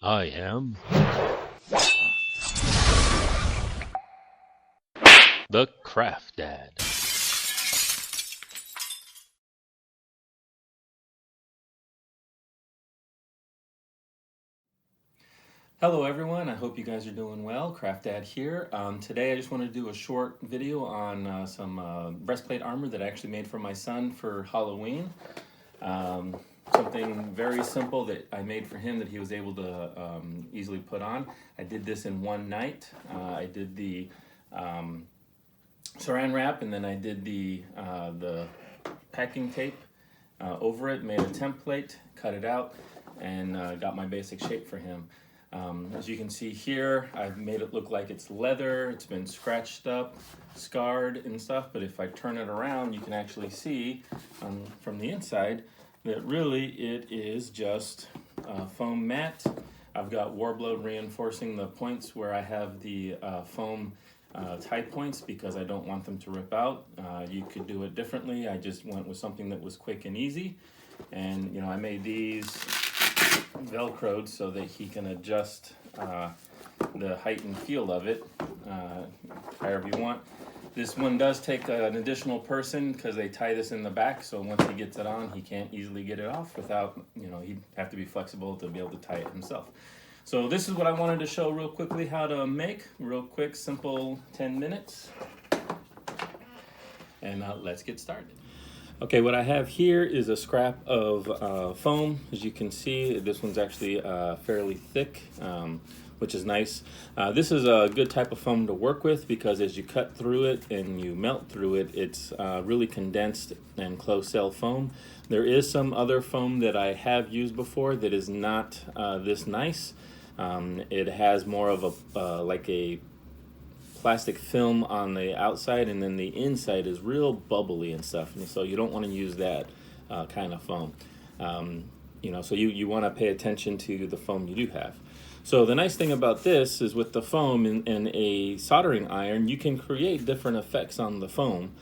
I am the Craft Dad. Hello everyone, I hope you guys are doing well. Craft Dad here. Today I just want to do a short video on some breastplate armor that I actually made for my son for Halloween. Um, Something very simple that I made for him that he was able to easily put on. I did this in one night. I did the saran wrap, and then I did the packing tape over it, made a template, cut it out, and got my basic shape for him. As you can see here, I've made it look like it's leather. It's been scratched up, scarred and stuff, but if I turn it around, you can actually see from the inside that really it is just foam mat. I've got Warblow reinforcing the points where I have the foam tie points because I don't want them to rip out. You could do it differently. I just went with something that was quick and easy. And I made these velcroed so that he can adjust the height and feel of it however you want. This one does take an additional person because they tie this in the back, so once he gets it on, he can't easily get it off without, he'd have to be flexible to be able to tie it himself. So this is what I wanted to show real quickly how to make, real quick, simple 10 minutes. And let's get started. Okay, what I have here is a scrap of foam. As you can see, this one's actually fairly thick, which is nice. This is a good type of foam to work with because as you cut through it and you melt through it, it's really condensed and close cell foam. There is some other foam that I have used before that is not this nice. It has more of a like a plastic film on the outside, and then the inside is real bubbly and stuff, and so you don't want to use that kind of foam. So you want to pay attention to the foam you do have. So the nice thing about this is with the foam and a soldering iron, you can create different effects on the foam.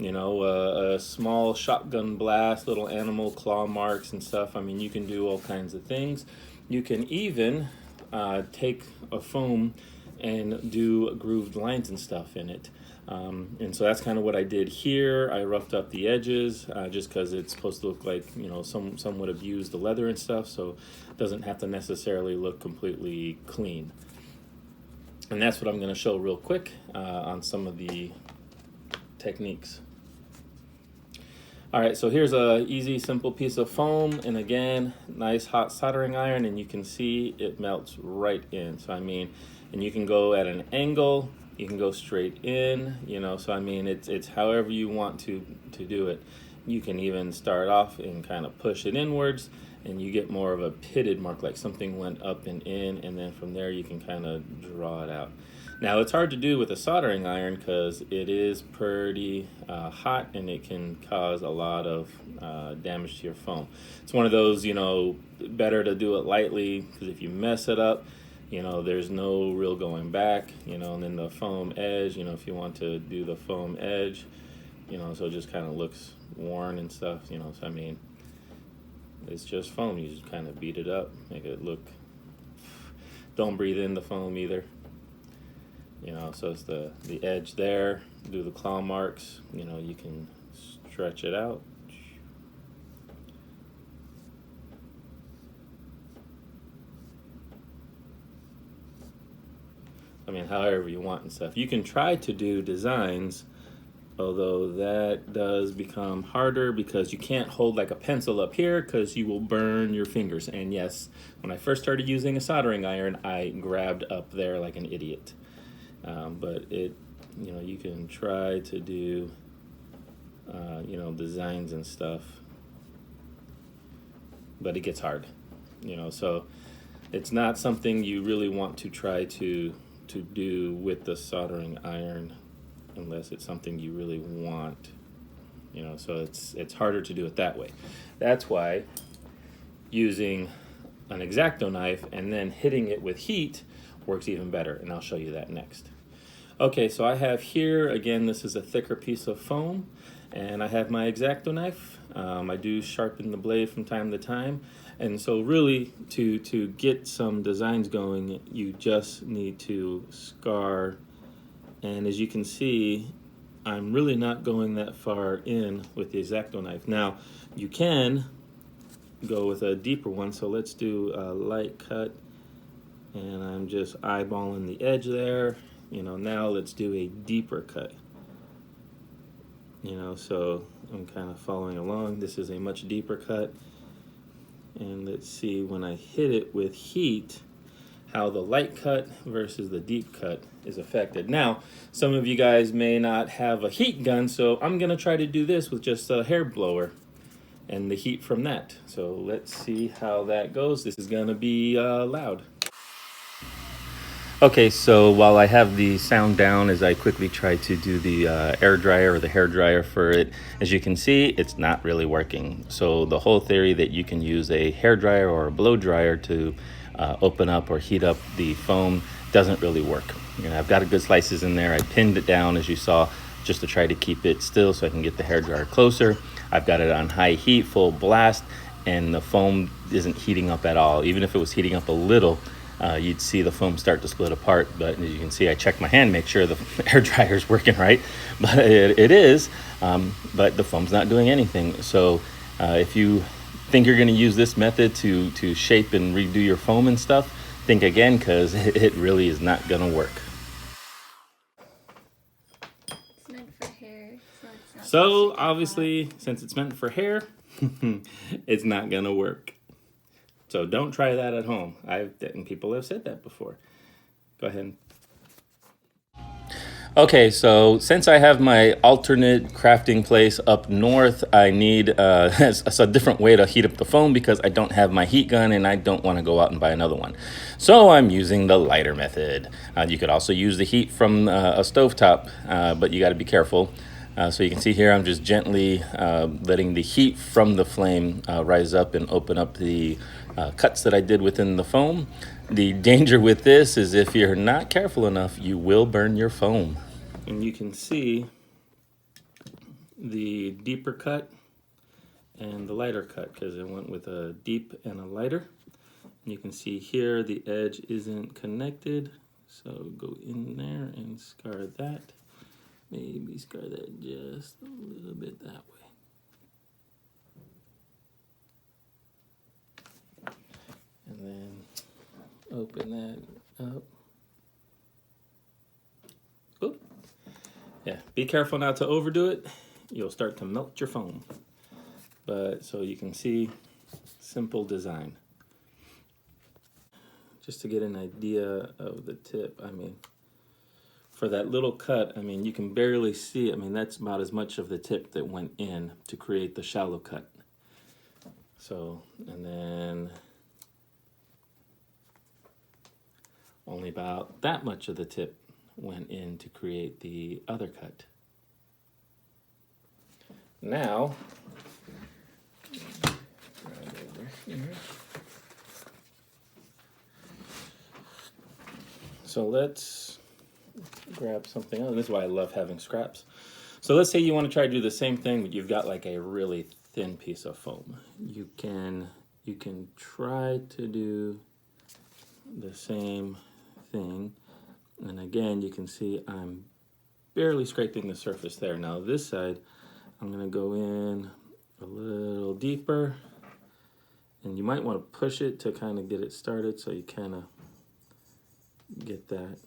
A small shotgun blast, little animal claw marks and stuff. I mean, you can do all kinds of things. You can even take a foam and do grooved lines and stuff in it. And so that's kind of what I did here. I roughed up the edges just because it's supposed to look like, some would have used the leather and stuff, so it doesn't have to necessarily look completely clean. And that's what I'm going to show real quick on some of the techniques. All right, so here's a easy, simple piece of foam, and again, nice hot soldering iron, and you can see it melts right in. So and you can go at an angle, you can go straight in, so it's however you want to do it. You can even start off and kind of push it inwards, and you get more of a pitted mark, like something went up and in, and then from there you can kind of draw it out. Now it's hard to do with a soldering iron because it is pretty hot and it can cause a lot of damage to your foam. It's one of those, better to do it lightly because if you mess it up, there's no real going back, and then the foam edge, if you want to do the foam edge, so it just kind of looks worn and stuff, it's just foam. You just kind of beat it up, make it look, don't breathe in the foam either. So it's the edge there, do the claw marks, you can stretch it out. However you want and stuff. You can try to do designs, although that does become harder because you can't hold like a pencil up here because you will burn your fingers. And yes, when I first started using a soldering iron, I grabbed up there like an idiot. But you can try to do, designs and stuff, but it gets hard, so it's not something you really want to try to do with the soldering iron unless it's something you really want, so it's harder to do it that way. That's why using an X-Acto knife and then hitting it with heat works even better, and I'll show you that next. Okay, so I have here, again, this is a thicker piece of foam, And I have my X-Acto knife. I do sharpen the blade from time to time. And so really, to get some designs going, you just need to scar. And as you can see, I'm really not going that far in with the X-Acto knife. Now, you can go with a deeper one, so let's do a light cut. And I'm just eyeballing the edge there. Now let's do a deeper cut. So I'm kind of following along. This is a much deeper cut. And let's see, when I hit it with heat, how the light cut versus the deep cut is affected. Now, some of you guys may not have a heat gun, so I'm gonna try to do this with just a hair blower and the heat from that. So let's see how that goes. This is gonna be loud. Okay, so while I have the sound down as I quickly try to do the air dryer or the hair dryer for it, as you can see, it's not really working. So the whole theory that you can use a hair dryer or a blow dryer to open up or heat up the foam doesn't really work. I've got a good slices in there. I pinned it down, as you saw, just to try to keep it still so I can get the hair dryer closer. I've got it on high heat, full blast, and the foam isn't heating up at all. Even if it was heating up a little, you'd see the foam start to split apart. But as you can see, I checked my hand, make sure the air dryer is working right. But it is, but the foam's not doing anything. So if you think you're going to use this method to shape and redo your foam and stuff, think again, because it really is not going to work. It's meant for hair, so it's not So obviously, since it's meant for hair, it's not going to work. So don't try that at home. And people have said that before. Go ahead. Okay, so since I have my alternate crafting place up north, I need a different way to heat up the foam because I don't have my heat gun and I don't want to go out and buy another one. So I'm using the lighter method. You could also use the heat from a stovetop, but you got to be careful. So you can see here I'm just gently letting the heat from the flame rise up and open up the cuts that I did within the foam. The danger with this is if you're not careful enough, you will burn your foam. And you can see the deeper cut and the lighter cut because it went with a deep and a lighter. And you can see here the edge isn't connected. So go in there and scar that. Maybe scar that just a little bit that way. And then open that up. Oop. Yeah, be careful not to overdo it. You'll start to melt your foam. But so you can see, simple design. Just to get an idea of the tip, for that little cut, you can barely see it. That's about as much of the tip that went in to create the shallow cut. So, and then only about that much of the tip went in to create the other cut. Now, right over here. So let's grab something else. This is why I love having scraps. So let's say you want to try to do the same thing, but you've got like a really thin piece of foam. You can try to do the same thing. And again, you can see I'm barely scraping the surface there. Now this side, I'm going to go in a little deeper. And you might want to push it to kind of get it started so you kind of get that.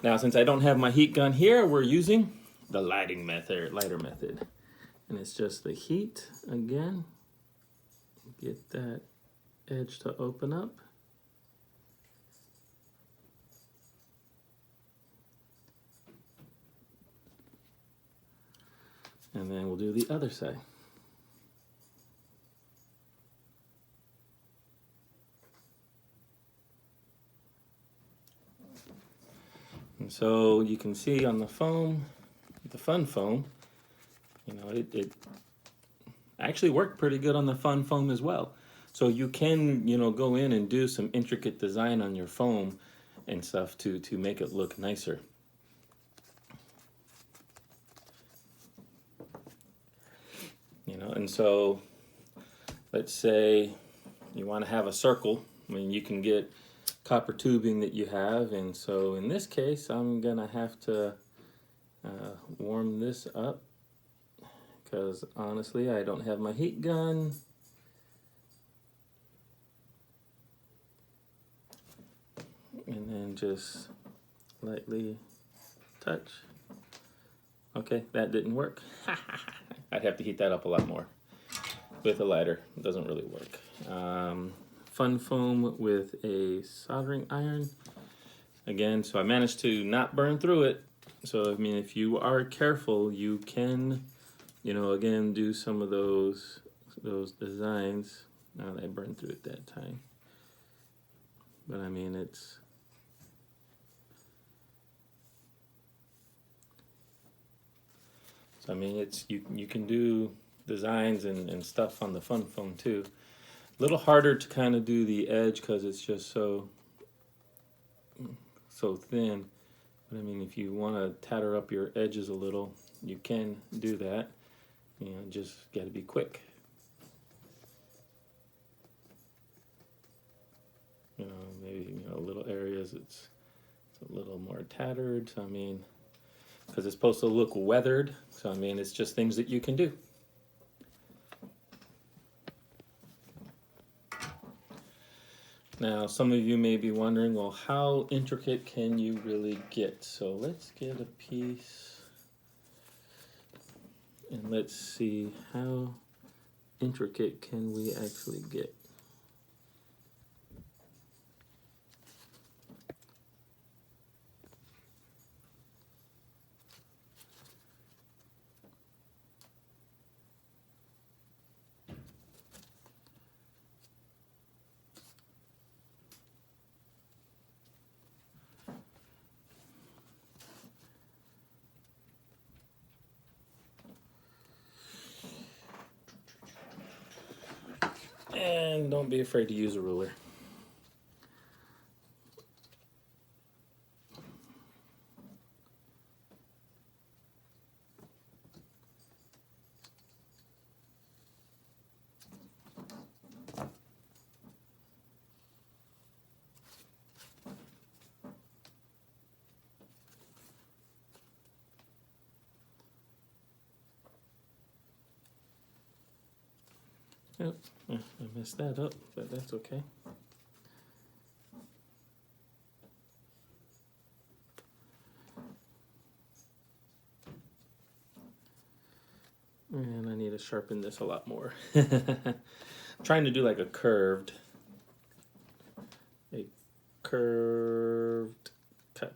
Now, since I don't have my heat gun here, we're using the lighter method. And it's just the heat again. Get that edge to open up. And then we'll do the other side. And so you can see on the foam, the fun foam, it actually worked pretty good on the fun foam as well. So you can, go in and do some intricate design on your foam and stuff to make it look nicer. You know, and so let's say you want to have a circle. I mean, you can get copper tubing that you have, and so in this case, I'm gonna have to warm this up because honestly, I don't have my heat gun. And then just lightly touch. Okay, that didn't work. I'd have to heat that up a lot more with a lighter. It doesn't really work. Fun foam with a soldering iron. Again, so I managed to not burn through it. So, I mean, if you are careful, you can, you know, again, do some of those designs. Now I burned through it that time. But I mean, it's, so I mean, it's, you can do designs and stuff on the fun foam too. A little harder to kind of do the edge because it's just so thin. But I mean, if you want to tatter up your edges a little, you can do that. You know, just got to be quick. You know, maybe, you know, little areas it's a little more tattered. So I mean, because it's supposed to look weathered. So I mean, it's just things that you can do. Now, some of you may be wondering, well, how intricate can you really get? So let's get a piece and let's see how intricate can we actually get. And don't be afraid to use a ruler. Yep, I messed that up, but that's okay. And I need to sharpen this a lot more. I'm trying to do like a curved cut.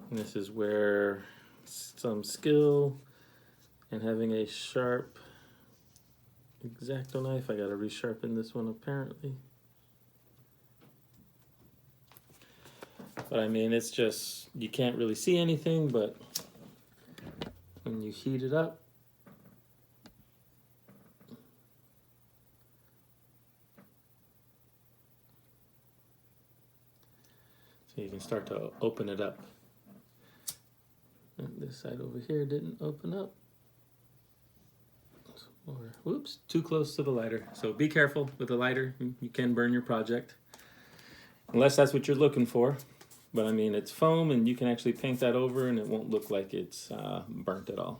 And this is where some skill and having a sharp X-Acto knife. I gotta resharpen this one apparently. But I mean, it's just, you can't really see anything, but when you heat it up, so you can start to open it up. And this side over here didn't open up. Or, whoops, too close to the lighter. So be careful with the lighter. You can burn your project, unless that's what you're looking for. But I mean, it's foam and you can actually paint that over and it won't look like it's burnt at all.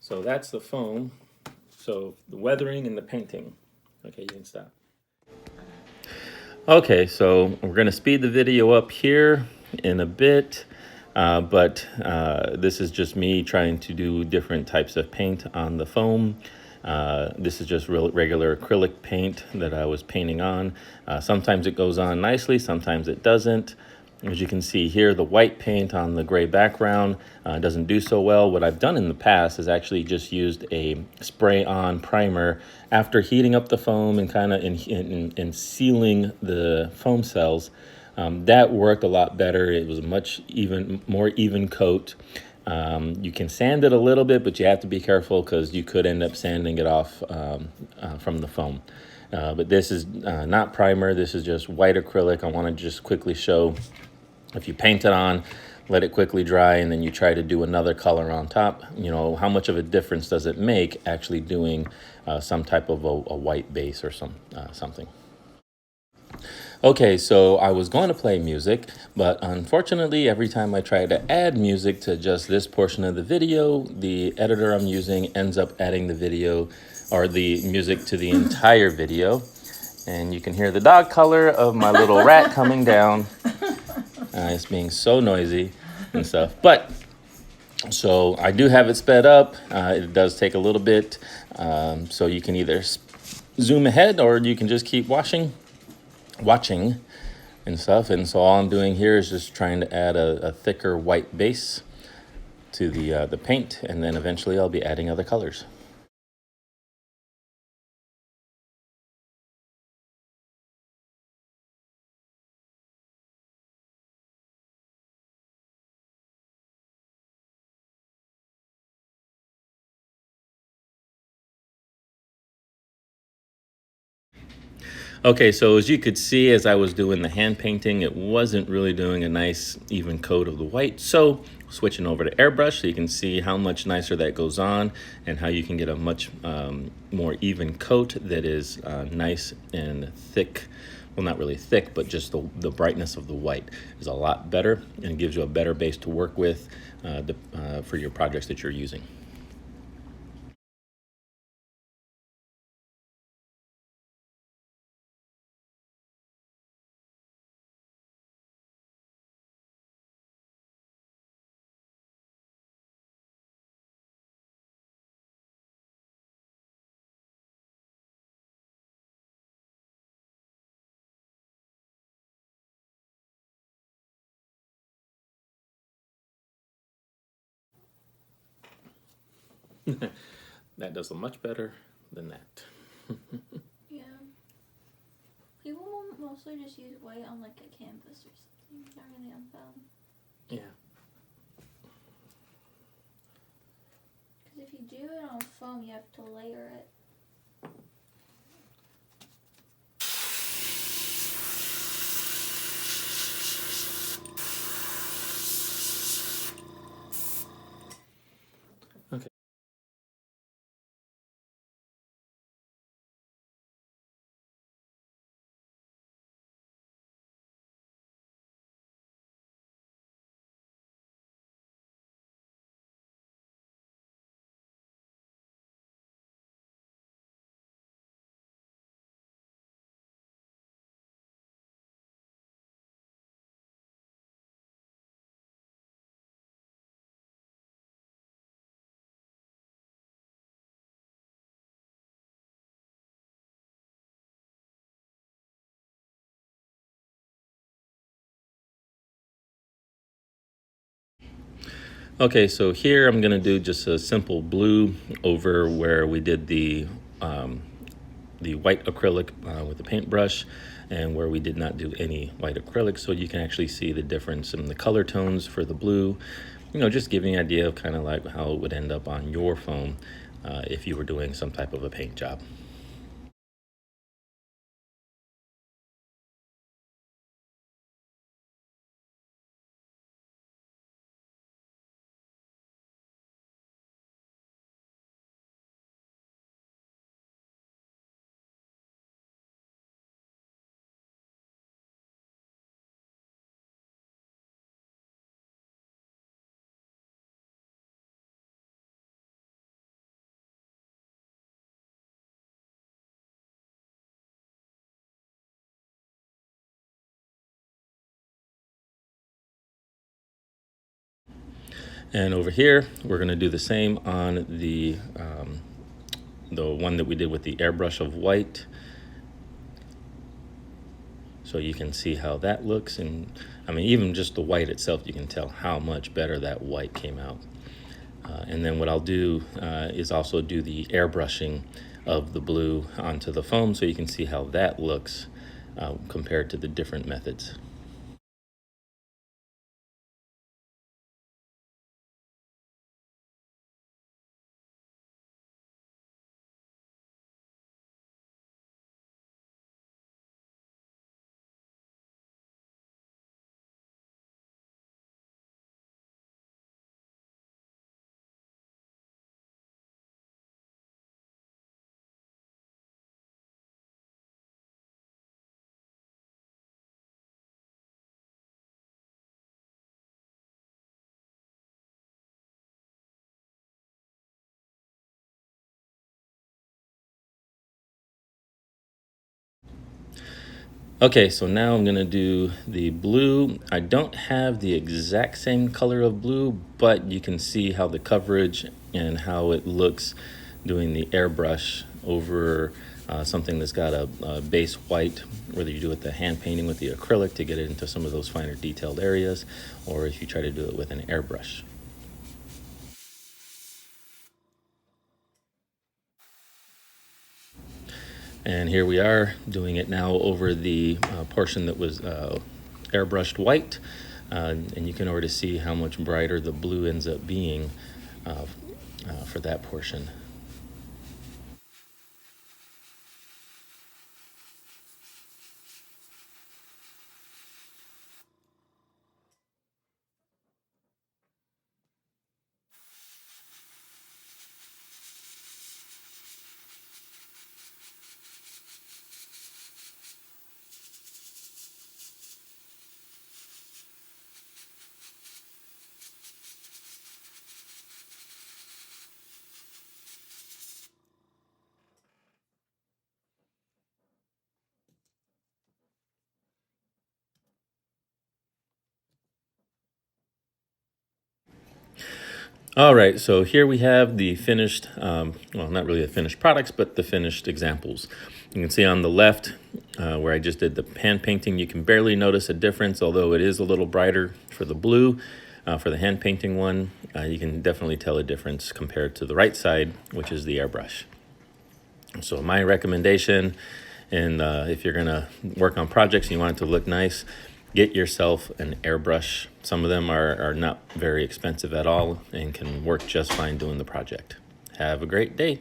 So that's the foam. So the weathering and the painting. Okay, you can stop. Okay, so we're gonna speed the video up here in a bit. But this is just me trying to do different types of paint on the foam. This is just regular acrylic paint that I was painting on. Sometimes it goes on nicely, sometimes it doesn't. As you can see here, the white paint on the gray background doesn't do so well. What I've done in the past is actually just used a spray-on primer after heating up the foam and kind of in sealing the foam cells. That worked a lot better. It was a much more even coat. You can sand it a little bit, but you have to be careful because you could end up sanding it off from the foam. But this is not primer. This is just white acrylic. I want to just quickly show, if you paint it on, let it quickly dry, and then you try to do another color on top, you know, how much of a difference does it make actually doing some type of a white base or something. Okay, so I was going to play music, but unfortunately, every time I try to add music to just this portion of the video, the editor I'm using ends up adding the video or the music to the entire video. And you can hear the dog color of my little rat coming down. It's being so noisy and stuff. But so I do have it sped up. It does take a little bit. So you can either zoom ahead or you can just keep watching and stuff. And so all I'm doing here is just trying to add a thicker white base to the paint, and then eventually I'll be adding other colors. Okay, so as you could see, as I was doing the hand painting, it wasn't really doing a nice even coat of the white. So switching over to airbrush, so you can see how much nicer that goes on and how you can get a much more even coat that is nice and thick. Well, not really thick, but just the brightness of the white is a lot better and gives you a better base to work with for your projects that you're using. That does a much better than that. Yeah. People will mostly just use white on like a canvas or something, not really on foam. Yeah. Because if you do it on foam, you have to layer it. Okay. Okay, so here I'm gonna do just a simple blue over where we did the white acrylic with the paintbrush, and where we did not do any white acrylic, so you can actually see the difference in the color tones for the blue. You know, just giving an idea of kind of like how it would end up on your foam if you were doing some type of a paint job. And over here, we're gonna do the same on the one that we did with the airbrush of white. So you can see how that looks, and I mean, even just the white itself, you can tell how much better that white came out. And then what I'll do is also do the airbrushing of the blue onto the foam, so you can see how that looks compared to the different methods. Okay, so now I'm gonna do the blue. I don't have the exact same color of blue, but you can see how the coverage and how it looks doing the airbrush over something that's got a base white, whether you do it the hand painting with the acrylic to get it into some of those finer detailed areas, or if you try to do it with an airbrush. And here we are doing it now over the portion that was airbrushed white. And you can already see how much brighter the blue ends up being for that portion. All right, so here we have the finished, well, not really the finished products, but the finished examples. You can see on the left where I just did the hand painting, you can barely notice a difference, although it is a little brighter for the blue. For the hand painting one, you can definitely tell a difference compared to the right side, which is the airbrush. So my recommendation, and if you're gonna work on projects and you want it to look nice, get yourself an airbrush. Some of them are not very expensive at all and can work just fine doing the project. Have a great day.